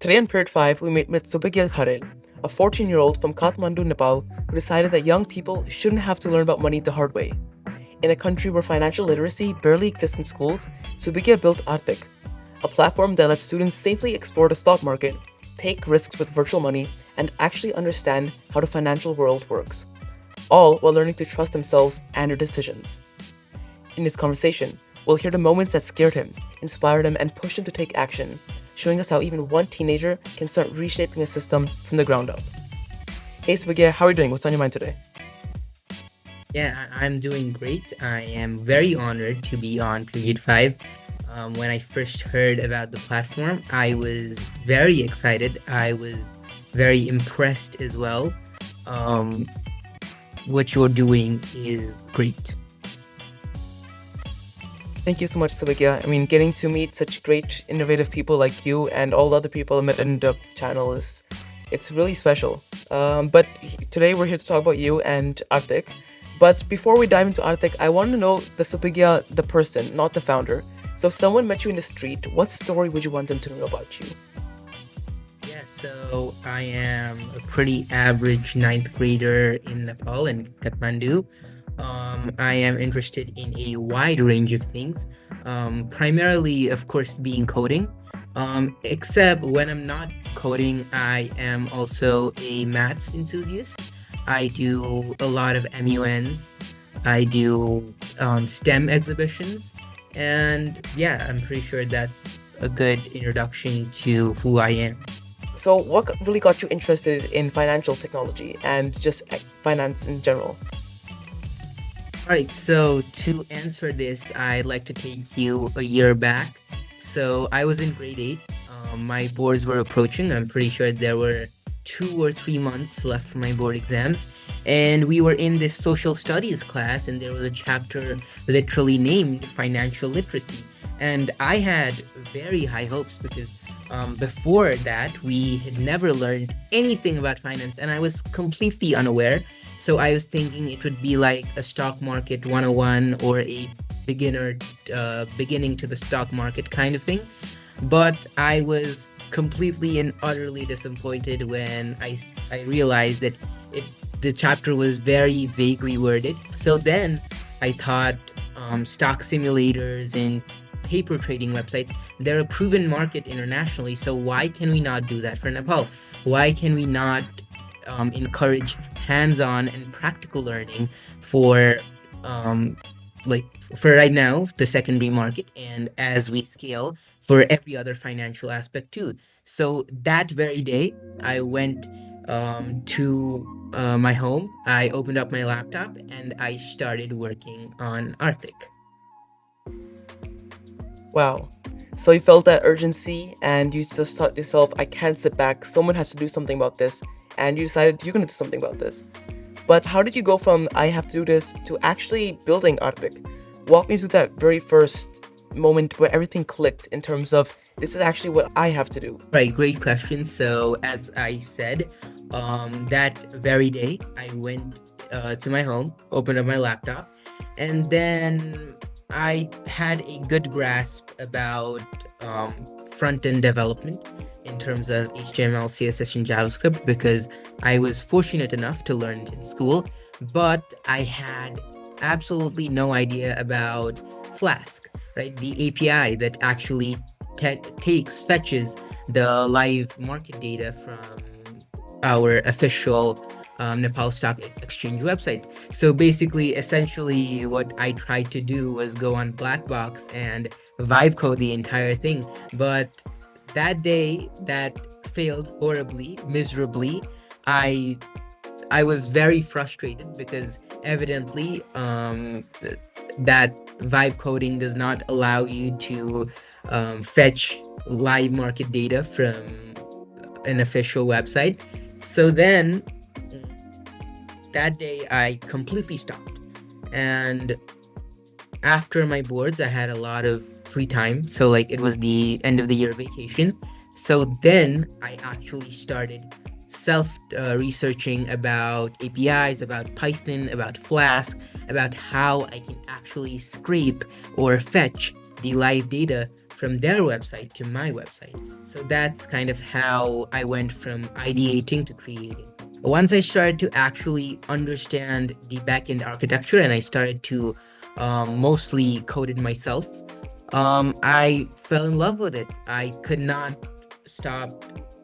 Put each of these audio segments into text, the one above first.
Today on Period 5, we meet with Subigya Kharel, a 14-year-old from Kathmandu, Nepal, who decided that young people shouldn't have to learn about money the hard way. In a country where financial literacy barely exists in schools, Subigya built Arthyq, a platform that lets students safely explore the stock market, take risks with virtual money, and actually understand how the financial world works, all while learning to trust themselves and their decisions. In this conversation, we'll hear the moments that scared him, inspired him, and pushed him to take action, showing us how even one teenager can start reshaping a system from the ground up. Hey Subigya, how are you doing? What's on your mind today? Yeah, I'm doing great. I am very honored to be on Period 5. When I first heard about the platform, I was very excited. I was very impressed as well. Um, what you're doing is great. Thank you so much, Subigya. I mean, getting to meet such great, innovative people like you and all the other people I met in the channel it's really special. Today we're here to talk about you and Arthic. But before we dive into Arthic, I want to know the Subigya, the person, not the founder. So if someone met you in the street, what story would you want them to know about you? Yeah, so I am a pretty average ninth grader in Nepal in Kathmandu. I am interested in a wide range of things, primarily, of course, being coding. Except when I'm not coding, I am also a maths enthusiast. I do a lot of MUNs. I do STEM exhibitions. And yeah, I'm pretty sure that's a good introduction to who I am. So what really got you interested in financial technology and just finance in general? All right, so to answer this, I'd like to take you a year back. So I was in grade 8. My boards were approaching. I'm pretty sure there were 2 or 3 months left for my board exams. And we were in this social studies class, and there was a chapter literally named financial literacy. And I had very high hopes because before that, we had never learned anything about finance, and I was completely unaware. So I was thinking it would be like a stock market 101 or a beginner beginning to the stock market kind of thing. But I was completely and utterly disappointed when I realized that the chapter was very vaguely worded. So then I thought stock simulators and paper trading websites, they're a proven market internationally. So why can we not do that for Nepal? Why can we not encourage hands-on and practical learning for for right now the secondary market, and as we scale for every other financial aspect too. So that very day I went to my home, I opened up my laptop, and I started working on Arthic. Wow. So you felt that urgency and you just thought to yourself, I can't sit back, someone has to do something about this. And you decided you're going to do something about this. But how did you go from I have to do this to actually building Arthic? Walk me through that very first moment where everything clicked in terms of this is actually what I have to do. Right, great question. So as I said, that very day I went to my home, opened up my laptop, and then I had a good grasp about front-end development in terms of HTML, CSS, and JavaScript because I was fortunate enough to learn it in school, but I had absolutely no idea about Flask, right? The API that actually fetches the live market data from our official Nepal Stock Exchange website. So basically, essentially, what I tried to do was go on Blackbox and vibe code the entire thing. But that day, that failed horribly, miserably. I was very frustrated because evidently that vibe coding does not allow you to fetch live market data from an official website. So then that day I completely stopped. And after my boards, I had a lot of free time. So like it was the end of the year vacation. So then I actually started self researching about APIs, about Python, about Flask, about how I can actually scrape or fetch the live data from their website to my website. So that's kind of how I went from ideating to creating. Once I started to actually understand the backend architecture and I started to mostly code it myself, I fell in love with it. I could not stop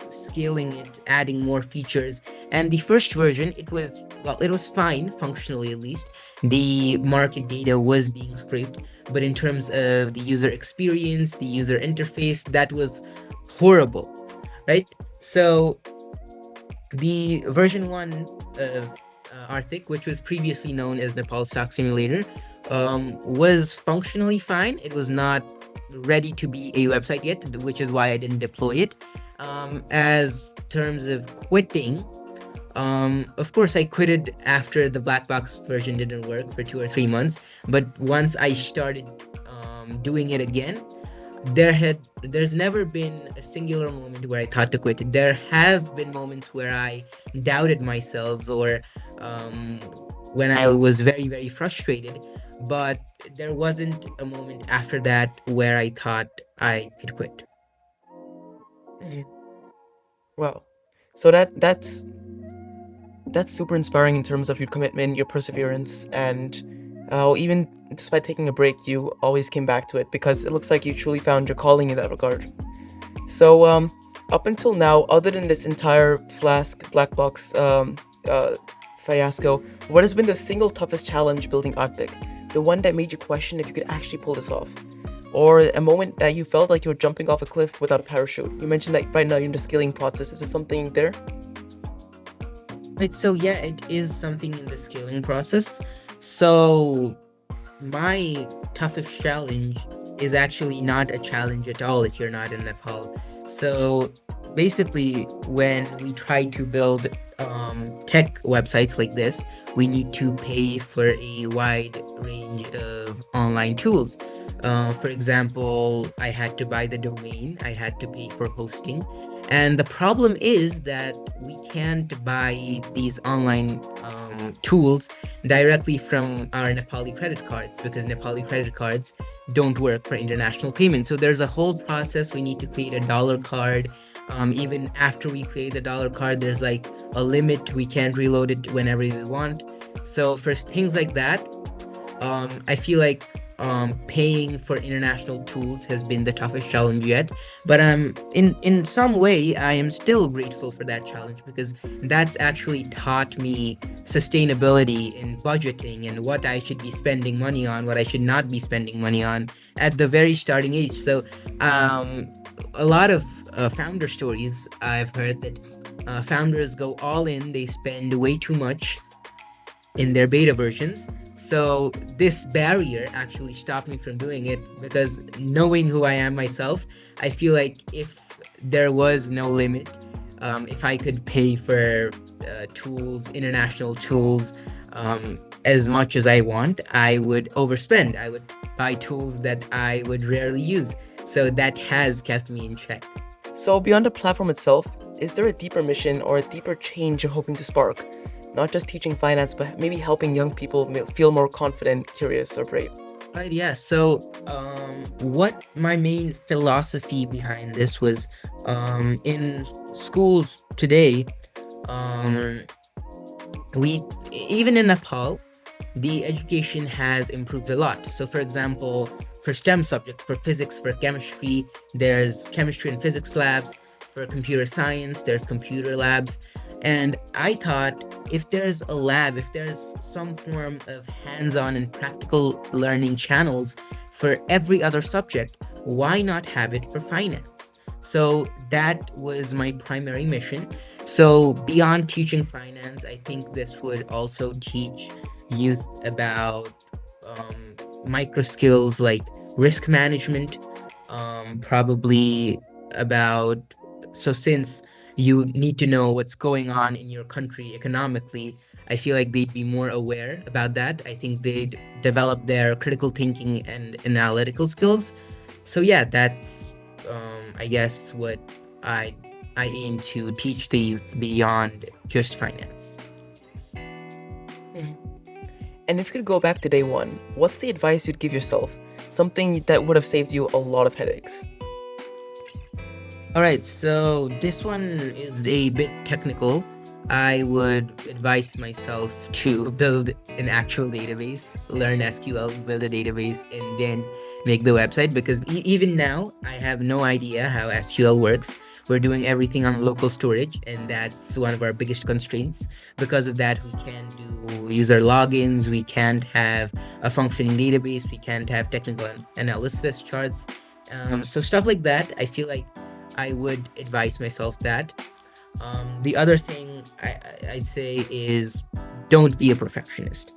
scaling it, adding more features. And the first version, it was, well, it was fine, functionally at least. The market data was being scraped, but in terms of the user experience, the user interface, that was horrible, right? So the version 1 of Arthic, which was previously known as Nepal Stock Simulator, was functionally fine. It was not ready to be a website yet, which is why I didn't deploy it. As terms of quitting, of course, I quitted after the black box version didn't work for 2 or 3 months. But once I started doing it again, there's never been a singular moment where I thought to quit. There have been moments where I doubted myself, or when I was very, very frustrated, but there wasn't a moment after that where I thought I could quit. Mhm. Wow. So that's super inspiring in terms of your commitment, your perseverance, and how even despite taking a break, you always came back to it because it looks like you truly found your calling in that regard. So, up until now, other than this entire Flask black box fiasco, what has been the single toughest challenge building Arctic? The one that made you question if you could actually pull this off? Or a moment that you felt like you were jumping off a cliff without a parachute? You mentioned that right now you're in the scaling process. Is there something there? Right, so yeah, it is something in the scaling process. So my toughest challenge is actually not a challenge at all if you're not in Nepal. So basically, when we try to build tech websites like this, we need to pay for a wide range of online tools. For example, I had to buy the domain, I had to pay for hosting. And the problem is that we can't buy these online tools directly from our Nepali credit cards, because Nepali credit cards don't work for international payments. So there's a whole process. We need to create a dollar card. Even after we create the dollar card, there's like a limit. We can't reload it whenever we want. So for things like that, I feel like paying for international tools has been the toughest challenge yet. But in some way, I am still grateful for that challenge, because that's actually taught me sustainability and budgeting and what I should be spending money on, what I should not be spending money on at the very starting age. So a lot of founder stories I've heard that founders go all in, they spend way too much in their beta versions. So this barrier actually stopped me from doing it, because knowing who I am myself, I feel like if there was no limit, if I could pay for tools, international tools, as much as I want, I would overspend. I would buy tools that I would rarely use. So that has kept me in check. So, beyond the platform itself, is there a deeper mission or a deeper change you're hoping to spark? Not just teaching finance, but maybe helping young people feel more confident, curious, or brave. Right, yeah. So, what my main philosophy behind this was, in schools today, um, we even in Nepal, the education has improved a lot. So, for example, for STEM subjects, for physics, for chemistry, there's chemistry and physics labs. For computer science, there's computer labs. And I thought, if there's a lab, if there's some form of hands-on and practical learning channels for every other subject, why not have it for finance? So that was my primary mission. So beyond teaching finance, I think this would also teach youth about micro skills like risk management, probably about, so since you need to know what's going on in your country economically, I feel like they'd be more aware about that. I think they'd develop their critical thinking and analytical skills. So yeah, that's I guess what I aim to teach the youth beyond just finance. Mhm. And if you could go back to day one, what's the advice you'd give yourself? something that would have saved you a lot of headaches. All right, so this one is a bit technical. I would advise myself to build an actual database, learn SQL, build a database, and then make the website, because even now I have no idea how SQL works. We're doing everything on local storage, and that's one of our biggest constraints. Because of that, we can't do user logins, we can't have a functioning database, we can't have technical analysis charts. So stuff like that, I feel like I would advise myself that. The other thing I'd say is, don't be a perfectionist.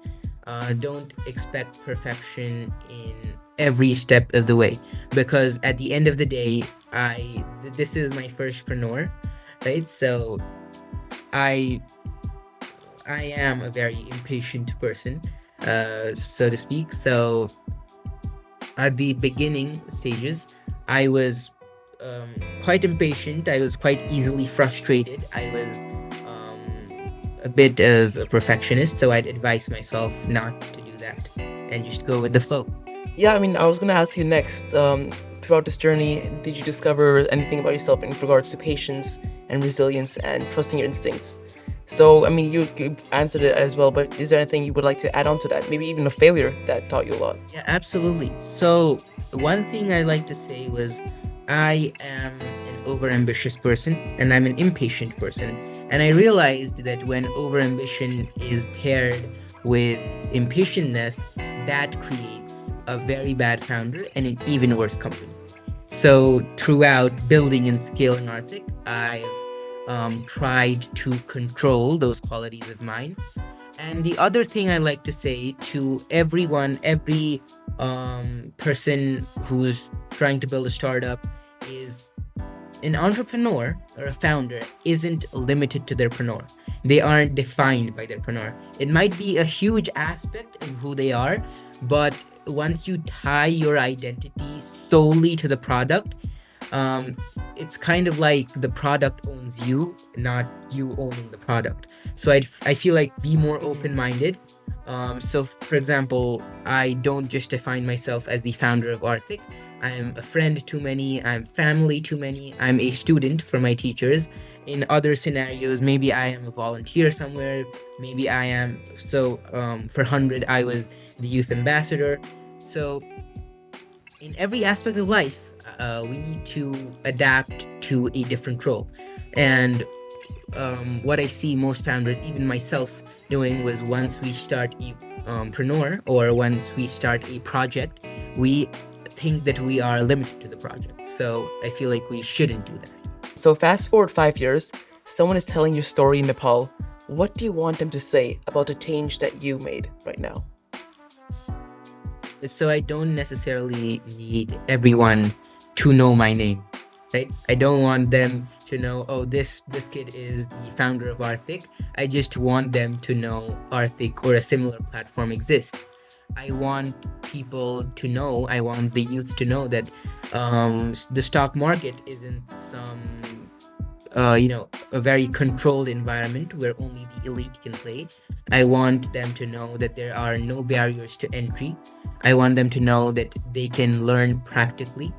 Don't expect perfection in every step of the way, because at the end of the day, this is my firstpreneur, right? So I I am a very impatient person, so to speak. So at the beginning stages, I was quite impatient. I was quite easily frustrated. I was a bit of a perfectionist, so I'd advise myself not to do that and just go with the flow. Yeah, I mean, I was gonna ask you next. Throughout this journey, did you discover anything about yourself in regards to patience and resilience and trusting your instincts? So, I mean, you answered it as well, but is there anything you would like to add on to that? Maybe even a failure that taught you a lot? Yeah, absolutely. So, one thing I like to say was, I am an overambitious person and I'm an impatient person. And I realized that when overambition is paired with impatientness, that creates a very bad founder and an even worse company. So, throughout building and scaling Arthic, I've tried to control those qualities of mine. And the other thing I like to say to everyone, every person who's trying to build a startup, is an entrepreneur or a founder isn't limited to their preneur. They aren't defined by their preneur. It might be a huge aspect of who they are, but once you tie your identity solely to the product, it's kind of like the product owns you, not you owning the product. So I feel like, be more open-minded. So for example, I don't just define myself as the founder of Arthic. I'm a friend to many, I'm family to many, I'm a student for my teachers. In other scenarios, maybe I am a volunteer somewhere, maybe I am, for 100, I was the youth ambassador. So in every aspect of life, we need to adapt to a different role. And what I see most founders, even myself, doing was, once we start a preneur, or once we start a project, we think that we are limited to the project. So I feel like we shouldn't do that. So, fast forward 5 years, someone is telling your story in Nepal. What do you want them to say about the change that you made right now? So I don't necessarily need everyone to know my name, right? I don't want them to know, oh, this kid is the founder of Arthic. I just want them to know Arthic or a similar platform exists. I want people to know, I want the youth to know that the stock market isn't some a very controlled environment where only the elite can play. I want them to know that there are no barriers to entry. I want them to know that they can learn practically.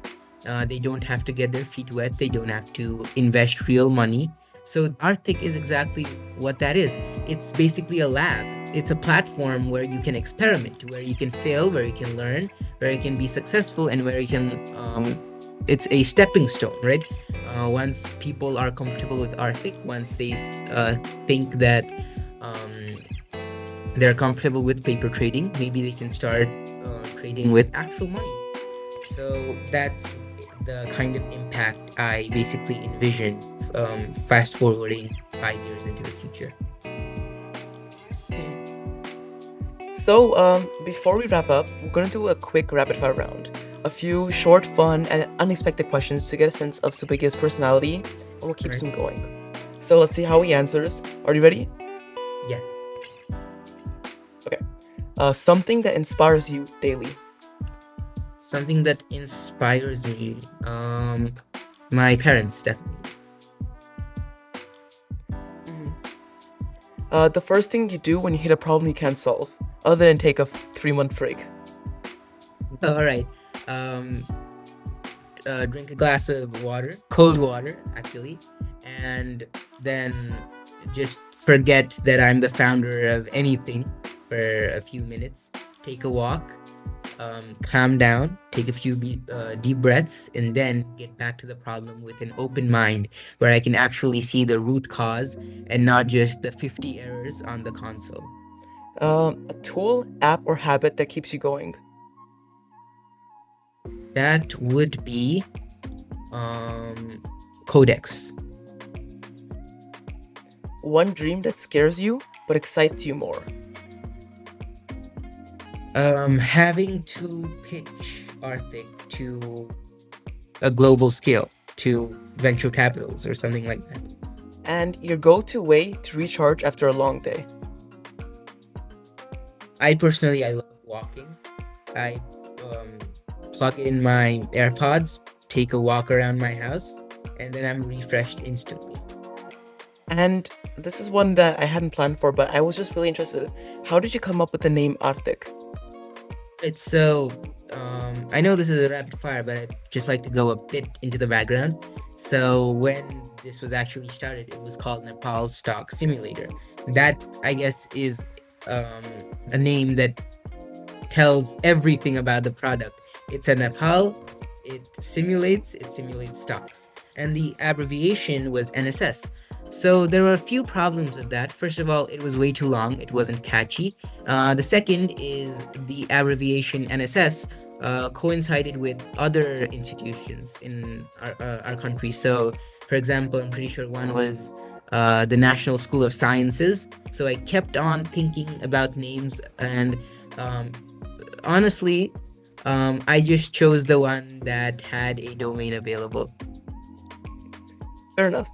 They don't have to get their feet wet. They don't have to invest real money. So Arthic is exactly what that is. It's basically a lab. It's a platform where you can experiment, where you can fail, where you can learn, where you can be successful, and where you can it's a stepping stone, right? Once people are comfortable with Arthic, once they think that they're comfortable with paper trading, maybe they can start trading with actual money. So that's the kind of impact I basically envision, fast forwarding 5 years into the future. So, before we wrap up, we're going to do a quick rapid fire round. A few short, fun, and unexpected questions to get a sense of Subigya's personality, and we'll keep Alright. some going. So, let's see how he answers. Are you ready? Yeah. Okay. Something that inspires you daily. Something that inspires me. My parents, definitely. The first thing you do when you hit a problem you can't solve, other than take a 3-month break. All right. Um, drink a glass of water, cold water actually, and then just forget that I'm the founder of anything for a few minutes. Take a walk, calm down, take a few deep breaths, and then get back to the problem with an open mind where I can actually see the root cause and not just the 50 errors on the console. A tool, app, or habit that keeps you going. That would be um, Codex. One dream that scares you but excites you more. Having to pitch Arthic to a global scale, to venture capitals or something like that. And your go-to way to recharge after a long day. I personally, I love walking. I um, plug in my AirPods, take a walk around my house, and then I'm refreshed instantly. And this is one that I hadn't planned for, but I was just really interested. How did you come up with the name Arthic? Right, so I know this is a rapid fire, but I'd just like to go a bit into the background. So when this was actually started, it was called Nepal Stock Simulator. That, I guess, is a name that tells everything about the product. It's a Nepal, it simulates stocks. And the abbreviation was NSS. So there were a few problems with that. First of all, it was way too long. It wasn't catchy. The second is the abbreviation NSS coincided with other institutions in our country. So, for example, I'm pretty sure one was the National School of Sciences. So I kept on thinking about names, and honestly, I just chose the one that had a domain available. Fair enough.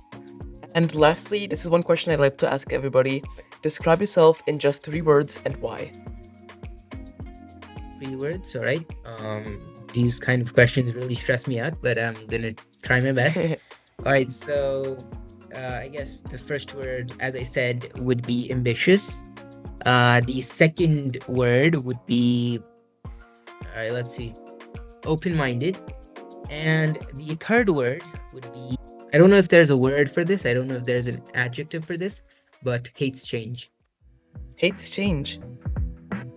And lastly, this is one question I'd like to ask everybody. Describe yourself in just 3 words and why. 3 words, all right. These kind of questions really stress me out, but I'm gonna try my best. All right, so I guess the first word, as I said, would be ambitious. The second word would be, all right, let's see, open-minded. And the third word would be, I don't know if there's a word for this, I don't know if there's an adjective for this, but hates change. Hates change.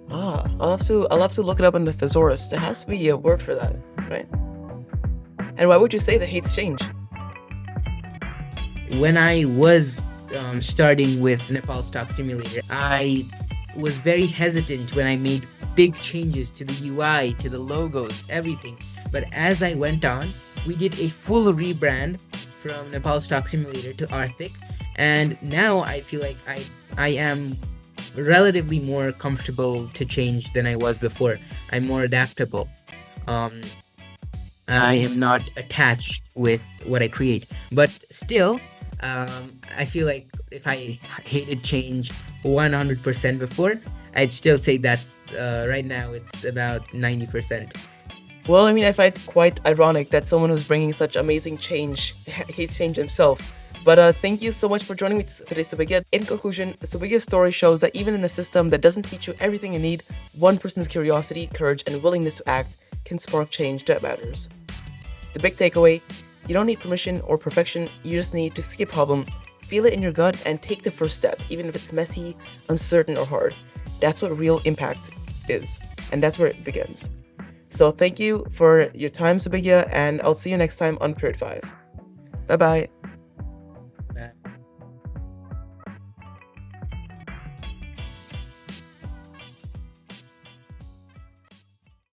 I'll have to look it up in the thesaurus. There has to be a word for that, right? And why would you say that hates change? When I was starting with Nepal Stock Simulator, I was very hesitant when I made big changes to the UI, to the logos, everything. But as I went on, we did a full rebrand from Nepal Stock Simulator to Arthic, and now I feel like I am relatively more comfortable to change than I was before. I'm more adaptable. I am not attached with what I create, but still, I feel like if I hated change 100% before, I'd still say that's right now it's about 90%. Well, I mean, I find it quite ironic that someone who's bringing such amazing change hates change himself. But thank you so much for joining me today, Subigya. In conclusion, Subigya's story shows that even in a system that doesn't teach you everything you need, one person's curiosity, courage, and willingness to act can spark change that matters. The big takeaway, you don't need permission or perfection, you just need to see a problem, feel it in your gut, and take the first step, even if it's messy, uncertain, or hard. That's what real impact is, and that's where it begins. So thank you for your time, Subigya, and I'll see you next time on Period 5. Bye-bye.